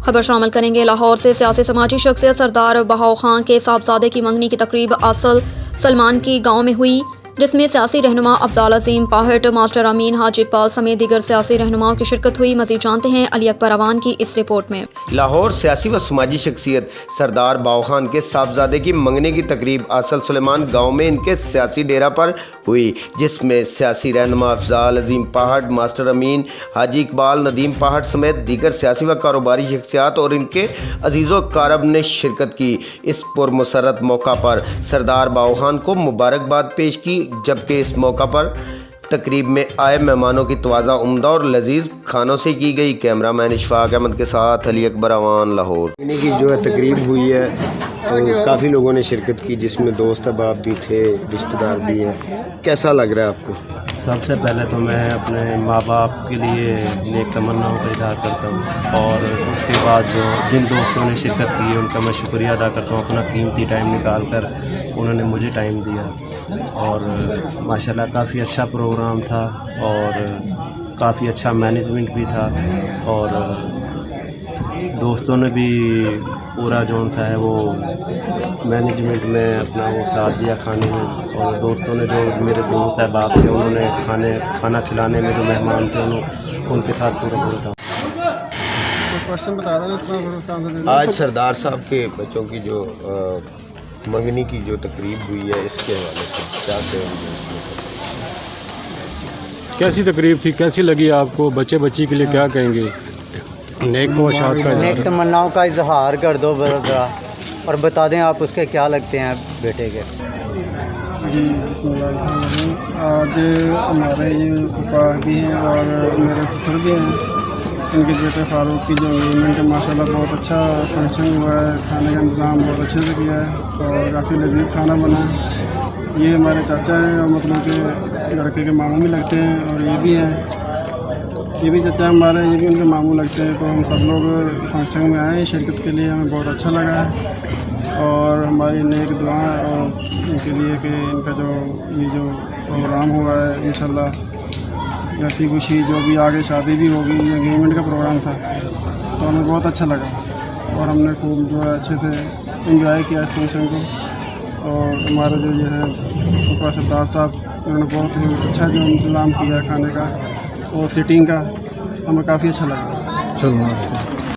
خبر شامل کریں گے لاہور سے سیاسی سماجی شخصیت سردار بہاؤ خان کے صاحبزادے کی منگنی کی تقریب اصل سلمان کی گاؤں میں ہوئی، جس میں سیاسی رہنما افضال عظیم پاہٹ، ماسٹر امین حاجی اقبال سمیت دیگر سیاسی رہنماؤں کی شرکت ہوئی۔ مزید جانتے ہیں علی اکبر اوان کی اس رپورٹ میں۔ لاہور سیاسی و سماجی شخصیت سردار بہاؤ خان کے صاحبزادے کی منگنی کی تقریب اصل سلیمان گاؤں میں ان کے سیاسی ڈیرہ پر ہوئی، جس میں سیاسی رہنما افضال عظیم پاہٹ، ماسٹر امین حاجی اقبال، ندیم پاہٹ سمیت دیگر سیاسی و کاروباری شخصیات اور ان کے عزیز و اقارب نے شرکت کی۔ اس پرمسرت موقع پر سردار بہاؤ خان کو مبارکباد پیش کی، جبکہ اس موقع پر تقریب میں آئے مہمانوں کی توازہ عمدہ اور لذیذ کھانوں سے کی گئی۔ کیمرہ مین اشفاق احمد کے ساتھ علی اکبر اوان، لاہور۔ کی جو ہے تقریب ہوئی ہے، کافی لوگوں نے شرکت کی، جس میں دوست احباب بھی تھے، رشتہ دار بھی ہیں۔ کیسا لگ رہا ہے آپ کو؟ سب سے پہلے تو میں اپنے ماں باپ کے لیے نیک تمناؤں کا اظہار کرتا ہوں، اور اس کے بعد جو جن دوستوں نے شرکت کی ہے ان کا میں شکریہ ادا کرتا ہوں۔ اپنا قیمتی ٹائم نکال کر انہوں نے مجھے ٹائم دیا، اور ماشاءاللہ کافی اچھا پروگرام تھا، اور کافی اچھا مینجمنٹ بھی تھا، اور دوستوں نے بھی پورا جو ہے وہ مینجمنٹ میں اپنا وہ ساتھ دیا کھانے میں، اور دوستوں نے جو میرے دوست احباب تھے انہوں نے کھانا کھلانے میں جو مہمان تھے ان کے ساتھ پورا تھا۔ آج سردار صاحب کے بچوں کی جو منگنی کی جو تقریب ہوئی ہے، اس کے حوالے سے کیا کہیں گے؟ اس میں کیسی تقریب تھی، کیسی لگی آپ کو؟ بچے بچی کے لیے کیا کہیں گے؟ نیک خواہشات کا نیک تمناؤں کا اظہار کر دو ذرا، اور بتا دیں آپ اس کے کیا لگتے ہیں بیٹے کے۔ جی بسم اللہ الرحمن الرحیم۔ آج ہمارے یہ پھوپھا بھی ہیں اور میرے سسر بھی ہیں، ان کے بیٹے فاروق کی جو انگیجمنٹ ہے، ماشاء اللہ بہت اچھا فنکشن ہوا ہے، کھانے کا انتظام بہت اچھے سے کیا ہے اور کافی لذیذ کھانا بنا ہے۔ یہ ہمارے چاچا ہیں، اور مطلب کہ لڑکے کے ماموں بھی لگتے ہیں، اور یہ بھی ہیں، یہ بھی چچا ہمارے، یہ بھی ان کے ماموں لگتے ہیں۔ تو ہم سب لوگ فنکشن میں آئے شرکت کے لیے، ہمیں بہت اچھا لگا ہے، اور ہماری نیک دعا ہے اور ان کے لیے کہ ان کا جو یہ جو پروگرام ہوا ہے انشاءاللہ ایسی خوشی جو بھی آگے شادی بھی ہوگی، یہ انگیجمنٹ کا پروگرام تھا تو ہمیں بہت اچھا لگا، اور ہم نے خوب جو ہے اچھے سے انجوائے کیا اس فنکشن کو۔ اور ہمارے جو یہ ہے پھوپھا سردار صاحب، انہوں نے بہت ہی اچھا جو انتظام کیا ہے کھانے کا اور سیٹنگ کا، ہمیں کافی اچھا لگا۔